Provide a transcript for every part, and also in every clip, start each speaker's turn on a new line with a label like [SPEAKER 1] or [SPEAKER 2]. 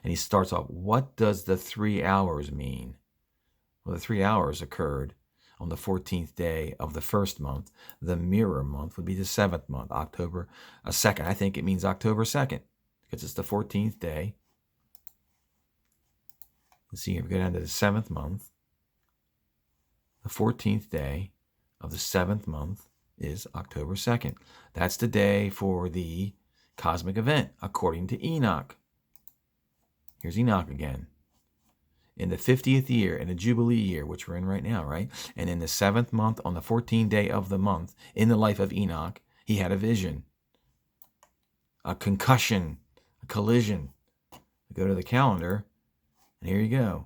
[SPEAKER 1] And he starts off, what does the 3 hours mean? Well, the 3 hours occurred on the 14th day of the first month. The mirror month would be the 7th month, October 2nd. I think it means October 2nd because it's the 14th day. Let's see, if we go down to the 7th month, the 14th day of the 7th month is October 2nd. That's the day for the cosmic event, according to Enoch. Here's Enoch again. In the 50th year, in the Jubilee year, which we're in right now, right? And in the 7th month, on the 14th day of the month, in the life of Enoch, he had a vision, a concussion, a collision. Go to the calendar, and here you go.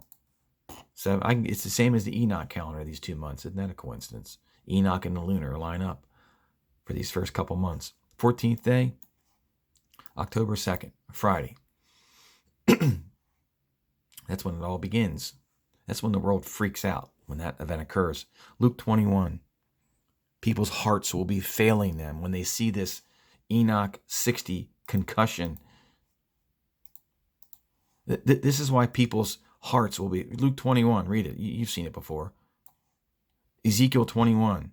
[SPEAKER 1] So it's the same as the Enoch calendar, these 2 months. Isn't that a coincidence? Enoch and the lunar line up for these first couple months. 14th day, October 2nd, Friday. That's when it all begins. That's when the world freaks out, when that event occurs. Luke 21. People's hearts will be failing them when they see this Enoch 60 concussion. This is why people's hearts will be. Luke 21, read it. You've seen it before. Ezekiel 21.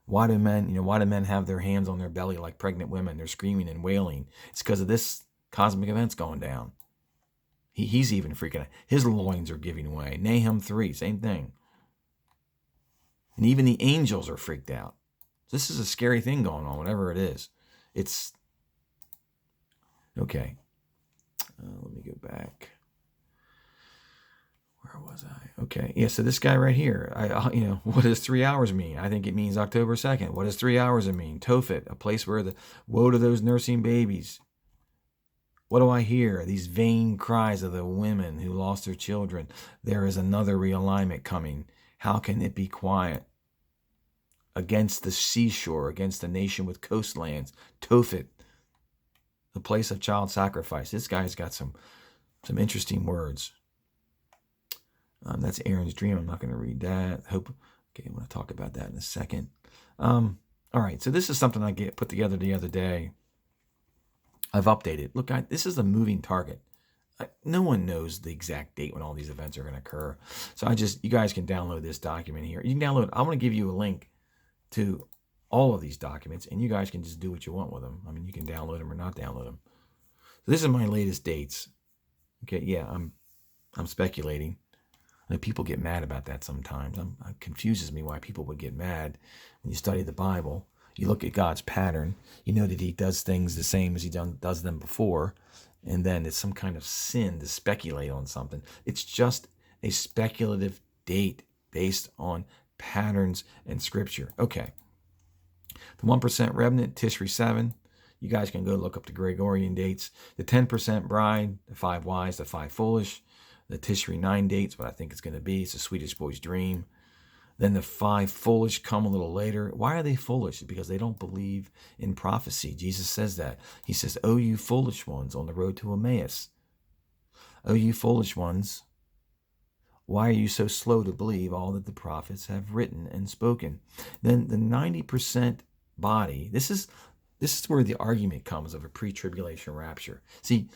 [SPEAKER 1] Why do men have their hands on their belly like pregnant women? They're screaming and wailing. It's because of this cosmic event's going down. He's even freaking out. His loins are giving way. Nahum 3, same thing. And even the angels are freaked out. This is a scary thing going on, whatever it is. It's okay. Let me go back. Where was I? Okay. Yeah, so this guy right here, what does 3 hours mean? I think it means October 2nd. What does 3 hours mean? Tophet, a place where woe to those nursing babies. What do I hear? These vain cries of the women who lost their children. There is another realignment coming. How can it be quiet? Against the seashore, against the nation with coastlands. Tophet, the place of child sacrifice. This guy's got some interesting words. That's Aaron's dream. I'm not going to read that. I'm going to talk about that in a second. All right, so this is something I put together the other day. I've updated. Look, this is a moving target. No one knows the exact date when all these events are going to occur. So you guys can download this document here. You can download. I'm going to give you a link to all of these documents, and you guys can just do what you want with them. I mean, you can download them or not download them. So this is my latest dates. Okay, yeah, I'm speculating. People get mad about that sometimes. It confuses me why people would get mad when you study the Bible. You look at God's pattern, you know that he does things the same as he does them before, and then it's some kind of sin to speculate on something. It's just a speculative date based on patterns and scripture. Okay. The 1% remnant, Tishri 7. You guys can go look up the Gregorian dates. The 10% bride, the 5 wise, the 5 foolish. The Tishri 9 dates, what I think it's going to be. It's a Swedish boy's dream. Then the 5 foolish come a little later. Why are they foolish? Because they don't believe in prophecy. Jesus says that. He says, "Oh, you foolish ones on the road to Emmaus. Oh, you foolish ones, why are you so slow to believe all that the prophets have written and spoken?" Then the 90% body, this is where the argument comes of a pre-tribulation rapture. See,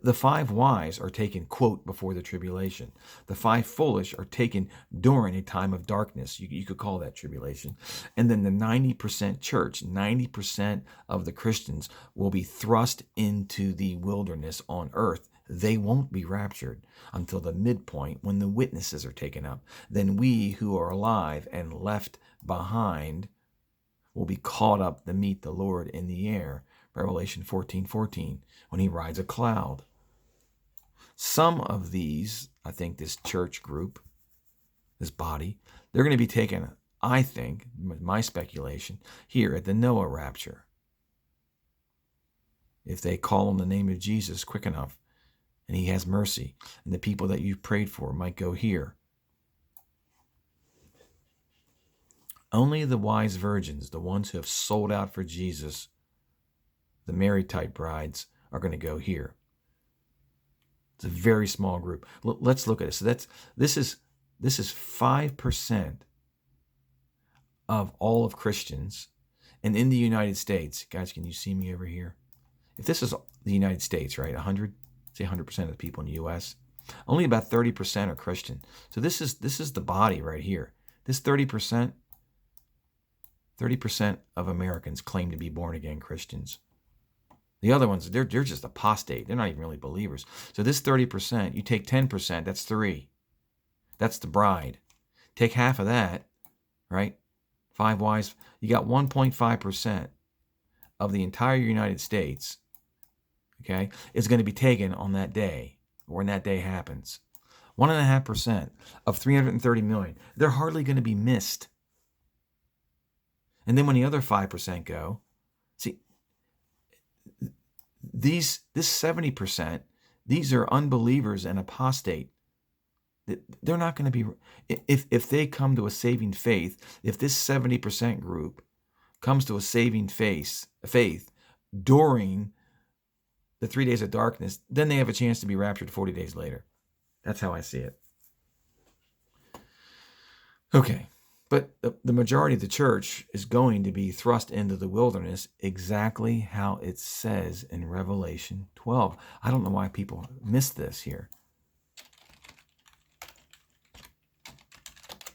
[SPEAKER 1] the 5 wise are taken, quote, before the tribulation. The 5 foolish are taken during a time of darkness. You could call that tribulation. And then the 90% church, 90% of the Christians will be thrust into the wilderness on earth. They won't be raptured until the midpoint when the witnesses are taken up. Then we who are alive and left behind will be caught up to meet the Lord in the air. Revelation 14:14, when he rides a cloud. Some of these, I think this church group, this body, they're going to be taken, I think, my speculation, here at the Noah rapture. If they call on the name of Jesus quick enough, and he has mercy, and the people that you've prayed for might go here. Only the wise virgins, the ones who have sold out for Jesus, the married type brides, are going to go here. It's a very small group. Let's look at it. So this is 5% of all of Christians. And in the United States, guys, can you see me over here? If this is the United States, right, 100 say 100% of the people in the U.S., only about 30% are Christian. So this is the body right here. This 30% of Americans claim to be born-again Christians. The other ones, they're just apostate. They're not even really believers. So this 30%, you take 10%, that's 3. That's the bride. Take half of that, right? 5 wives. You got 1.5% of the entire United States, okay, is going to be taken on that day, or when that day happens. 1.5% of 330 million. They're hardly going to be missed. And then when the other 5% go, see, this 70%, these are unbelievers and apostate. They're not going to be, if they come to a saving faith, if this 70% group comes to a saving faith during the 3 days of darkness, then they have a chance to be raptured 40 days later. That's how I see it. Okay, but the majority of the church is going to be thrust into the wilderness exactly how it says in Revelation 12. I don't know why people miss this here.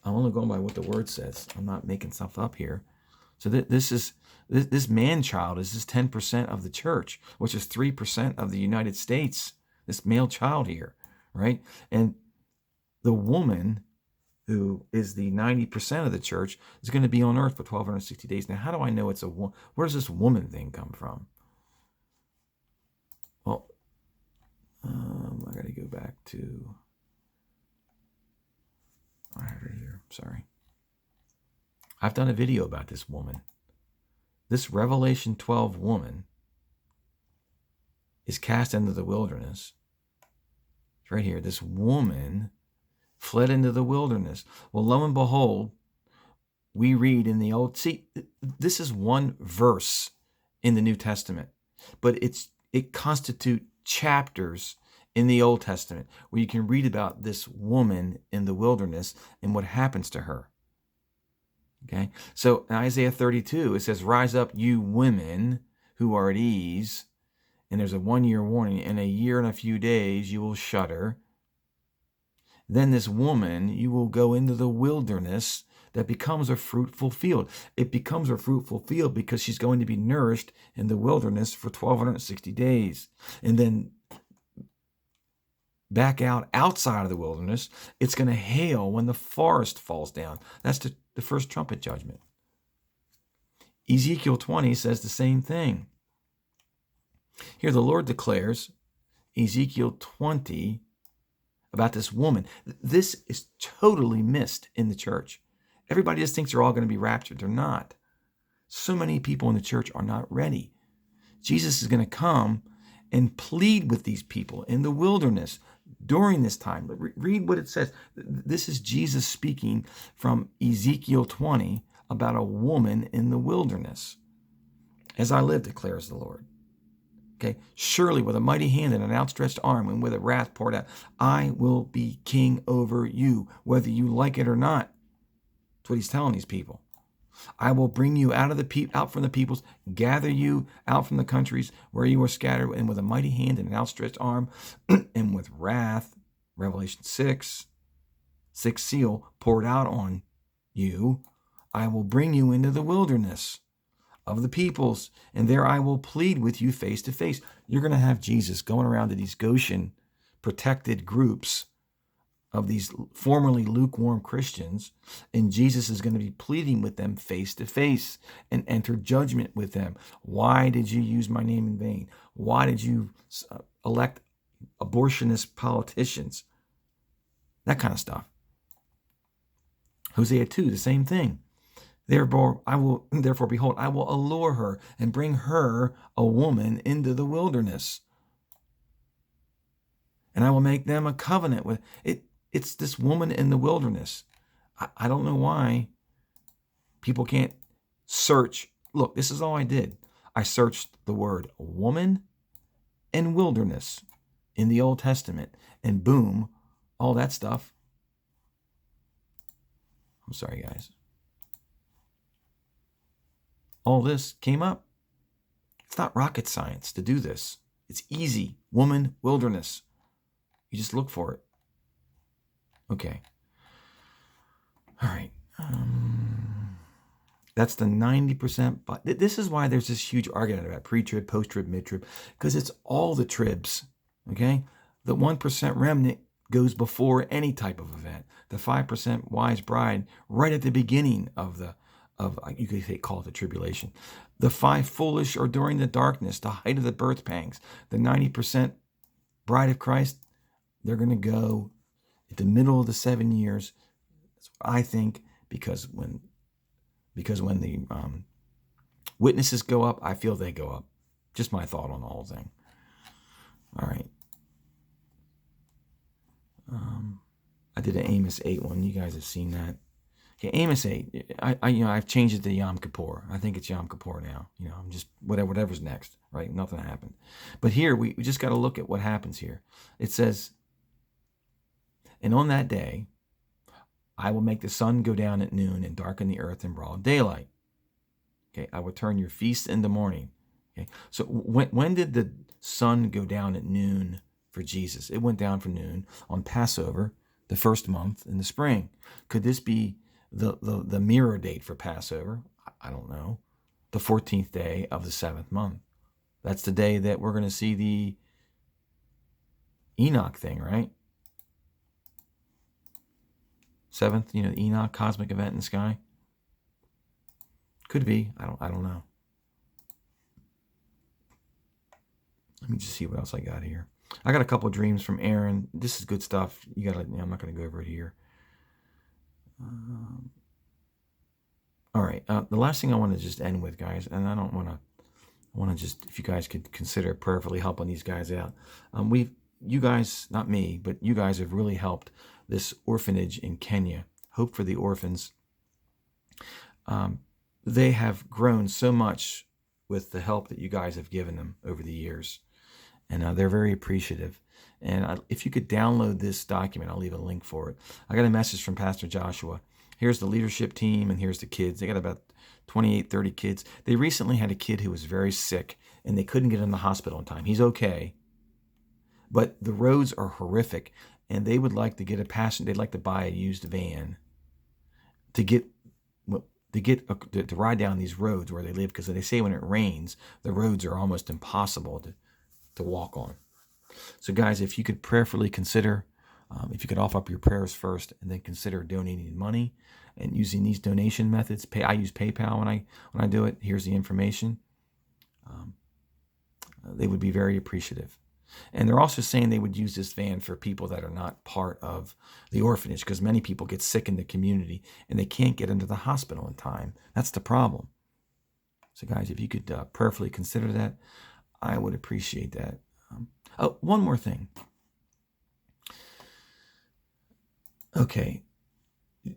[SPEAKER 1] I'm only going by what the word says. I'm not making stuff up here. So this man-child is just 10% of the church, which is 3% of the United States, this male child here, right? And the woman, who is the 90% of the church, is going to be on earth for 1,260 days. Now, how do I know it's a woman? Where does this woman thing come from? Well, I got to go back to... I have it here. Sorry. I've done a video about this woman. This Revelation 12 woman is cast into the wilderness. It's right here. This woman fled into the wilderness. Well, lo and behold, we read in the Old... See, this is one verse in the New Testament, but it constitutes chapters in the Old Testament where you can read about this woman in the wilderness and what happens to her. Okay, so in Isaiah 32, it says, "Rise up, you women who are at ease," and there's a 1-year warning. "In a year and a few days you will shudder. Then this woman, you will go into the wilderness that becomes a fruitful field." It becomes a fruitful field because she's going to be nourished in the wilderness for 1,260 days. And then back outside of the wilderness, it's going to hail when the forest falls down. That's the first trumpet judgment. Ezekiel 20 says the same thing. Here the Lord declares, Ezekiel 20, about this woman. This is totally missed in the church. Everybody just thinks they're all going to be raptured. They're not. So many people in the church are not ready. Jesus is going to come and plead with these people in the wilderness during this time. But read what it says. This is Jesus speaking from Ezekiel 20 about a woman in the wilderness. "As I live, declares the Lord. Okay, surely with a mighty hand and an outstretched arm and with a wrath poured out, I will be king over you, whether you like it or not." That's what he's telling these people. "I will bring you out from the peoples, gather you out from the countries where you were scattered, and with a mighty hand and an outstretched arm, and with wrath," Revelation 6, 6th seal, "poured out on you, I will bring you into the wilderness of the peoples, and there I will plead with you face to face." You're going to have Jesus going around to these Goshen protected groups of these formerly lukewarm Christians, and Jesus is going to be pleading with them face to face and enter judgment with them. "Why did you use my name in vain? Why did you elect abortionist politicians?" That kind of stuff. Hosea 2, the same thing. Therefore, behold, I will allure her and bring her, a woman, into the wilderness. And I will make them a covenant with it. It's this woman in the wilderness. I don't know why people can't search. Look, this is all I did. I searched the word woman and wilderness in the Old Testament, and boom, all that stuff. I'm sorry, guys. All this came up. It's not rocket science to do this. It's easy. Woman, wilderness. You just look for it. Okay. All right. That's the 90%. But this is why there's this huge argument about pre-trib, post-trib, mid-trib, because it's all the tribs. Okay. The 1% remnant goes before any type of event. The 5% wise bride right at the beginning of you could call it the tribulation. The 5 foolish are during the darkness, the height of the birth pangs. The 90% bride of Christ, they're going to go at the middle of the 7 years. That's what I think, because when the witnesses go up, I feel they go up. Just my thought on the whole thing. All right. I did an Amos 8 one. You guys have seen that. Okay, Amos 8. I've changed it to Yom Kippur. I think it's Yom Kippur now. I'm just whatever's next, right? Nothing happened. But here we just got to look at what happens here. It says, and on that day, I will make the sun go down at noon and darken the earth in broad daylight. Okay, I will turn your feast into mourning. Okay, so when did the sun go down at noon for Jesus? It went down for noon on Passover, the first month in the spring. Could this be the mirror date for Passover? I don't know. The 14th day of the 7th month. That's the day that we're going to see the Enoch thing, right? 7th, the Enoch cosmic event in the sky. Could be. I don't know. Let me just see what else I got here. I got a couple of dreams from Aaron. This is good stuff. I'm not going to go over it here. All right. The last thing I want to just end with, guys, and I want to just, if you guys could consider prayerfully helping these guys out. You guys, not me, but you guys have really helped this orphanage in Kenya. Hope for the Orphans. They have grown so much with the help that you guys have given them over the years. And they're very appreciative. And if you could download this document, I'll leave a link for it. I got a message from Pastor Joshua. Here's the leadership team, and here's the kids. They got about 28, 30 kids. They recently had a kid who was very sick, and they couldn't get him in the hospital in time. He's okay, but the roads are horrific, and they would like to get they'd like to buy a used van to ride down these roads where they live, because they say when it rains, the roads are almost impossible to walk on. So guys, if you could prayerfully consider, if you could offer up your prayers first and then consider donating money and using these donation methods. I use PayPal when I do it. Here's the information. They would be very appreciative. And they're also saying they would use this van for people that are not part of the orphanage, because many people get sick in the community and they can't get into the hospital in time. That's the problem. So guys, if you could prayerfully consider that, I would appreciate that. One more thing. Okay.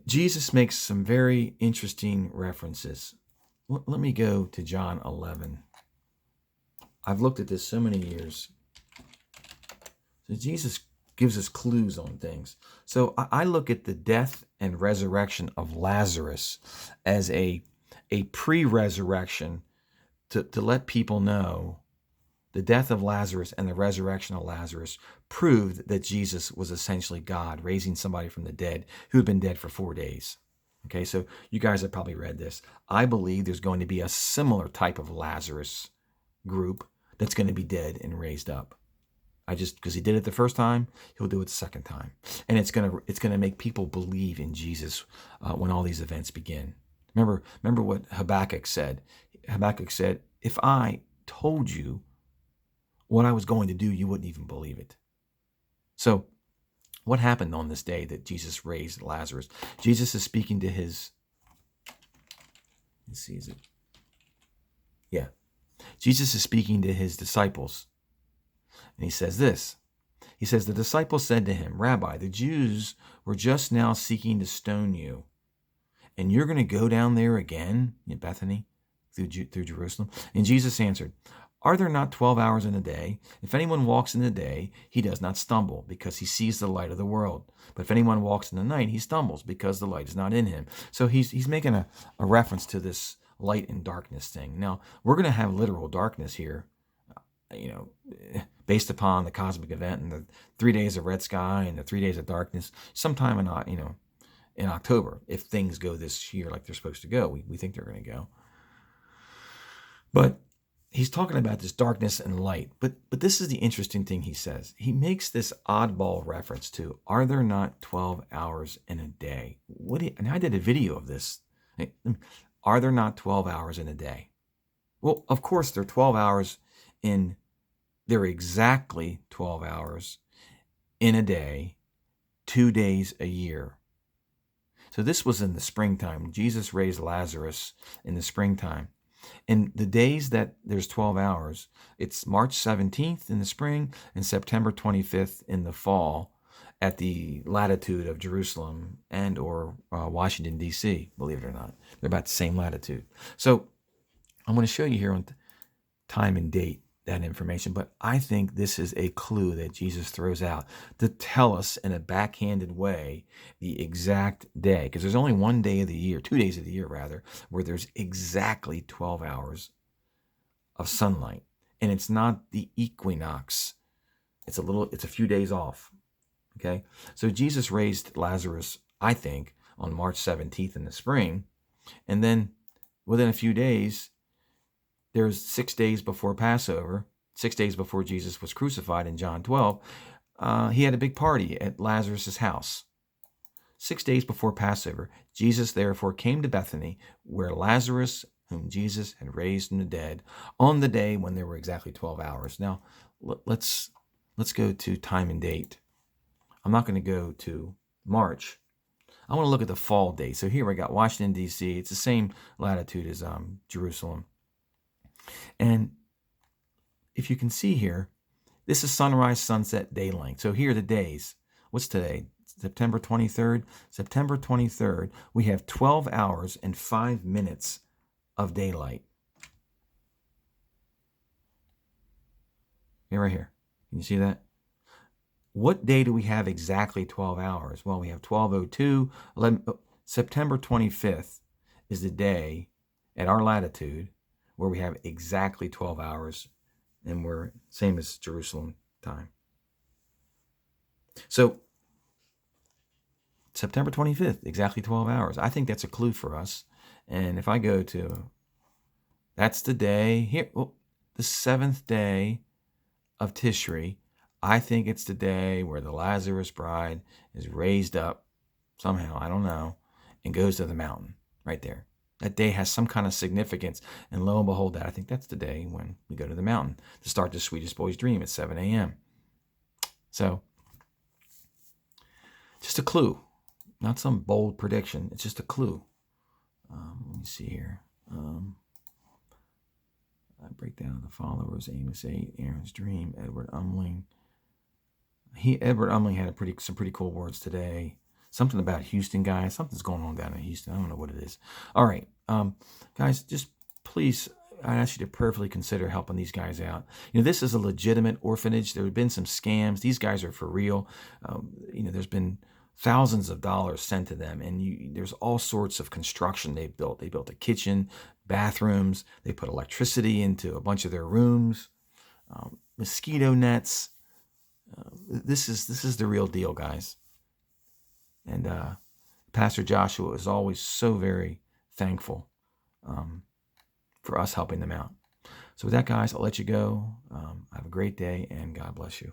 [SPEAKER 1] Jesus makes some very interesting references. Let me go to John 11. I've looked at this so many years. So Jesus gives us clues on things. So I look at the death and resurrection of Lazarus as a pre-resurrection to let people know the death of Lazarus and the resurrection of Lazarus proved that Jesus was essentially God, raising somebody from the dead who had been dead for 4 days. Okay, so you guys have probably read this. I believe there's going to be a similar type of Lazarus group that's going to be dead and raised up. Because he did it the first time, he'll do it the second time. And it's gonna make people believe in Jesus when all these events begin. Remember what Habakkuk said. Habakkuk said, if I told you what I was going to do, you wouldn't even believe it. So what happened on this day that Jesus raised Lazarus? Jesus is speaking to his, let's see, is it? Yeah. Jesus is speaking to his disciples. And he says this. He says, the disciples said to him, Rabbi, the Jews were just now seeking to stone you, and you're going to go down there again in Bethany through Jerusalem? And Jesus answered, are there not 12 hours in a day? If anyone walks in the day, he does not stumble, because he sees the light of the world. But if anyone walks in the night, he stumbles, because the light is not in him. So he's making a reference to this light and darkness thing. Now, we're going to have literal darkness here based upon the cosmic event and the 3 days of red sky and the 3 days of darkness, sometime in October, if things go this year like they're supposed to go. We think they're going to go. But he's talking about this darkness and light. But this is the interesting thing he says. He makes this oddball reference to, are there not 12 hours in a day? And I did a video of this. Are there not 12 hours in a day? Well, of course, there are 12 hours there are exactly 12 hours in a day, 2 days a year. So this was in the springtime. Jesus raised Lazarus in the springtime. And the days that there's 12 hours, it's March 17th in the spring and September 25th in the fall at the latitude of Jerusalem and or Washington, D.C., believe it or not. They're about the same latitude. So I'm going to show you here on time and date that information, but I think this is a clue that Jesus throws out to tell us in a backhanded way the exact day, because there's only 1 day of the year, 2 days of the year rather, where there's exactly 12 hours of sunlight, and it's not the equinox. It's a few days off. Okay, so Jesus raised Lazarus, I think, on March 17th in the spring, and then within a few days, there's 6 days before Passover, 6 days before Jesus was crucified in John 12, he had a big party at Lazarus' house. 6 days before Passover, Jesus therefore came to Bethany, where Lazarus, whom Jesus had raised from the dead, on the day when there were exactly 12 hours. Now, let's go to time and date. I'm not going to go to March. I want to look at the fall date. So here we got Washington, D.C. It's the same latitude as Jerusalem. And if you can see here, this is sunrise, sunset, day length. So here are the days. What's today? September 23rd. September 23rd, we have 12 hours and 5 minutes of daylight. Right here. Can you see that? What day do we have exactly 12 hours? Well, we have 12:02. September 25th is the day at our latitude where we have exactly 12 hours, and we're same as Jerusalem time. So September 25th, exactly 12 hours. I think that's a clue for us. And if I go to, that's the day here, the 7th day of Tishri. I think it's the day where the Lazarus bride is raised up somehow, I don't know, and goes to the mountain right there. That day has some kind of significance, and lo and behold, I think that's the day when we go to the mountain to start the sweetest boy's dream at 7 a.m. So, just a clue, not some bold prediction. It's just a clue. Let me see here. I break down the followers: Amos 8, Aaron's dream, Edward Umling. Edward Umling had some pretty cool words today. Something about Houston, guys. Something's going on down in Houston. I don't know what it is. All right, guys, just please, I ask you to prayerfully consider helping these guys out. This is a legitimate orphanage. There have been some scams. These guys are for real. There's been thousands of dollars sent to them, and there's all sorts of construction they've built. They built a kitchen, bathrooms. They put electricity into a bunch of their rooms, mosquito nets. This is the real deal, guys. And Pastor Joshua is always so very thankful for us helping them out. So with that, guys, I'll let you go. Have a great day, and God bless you.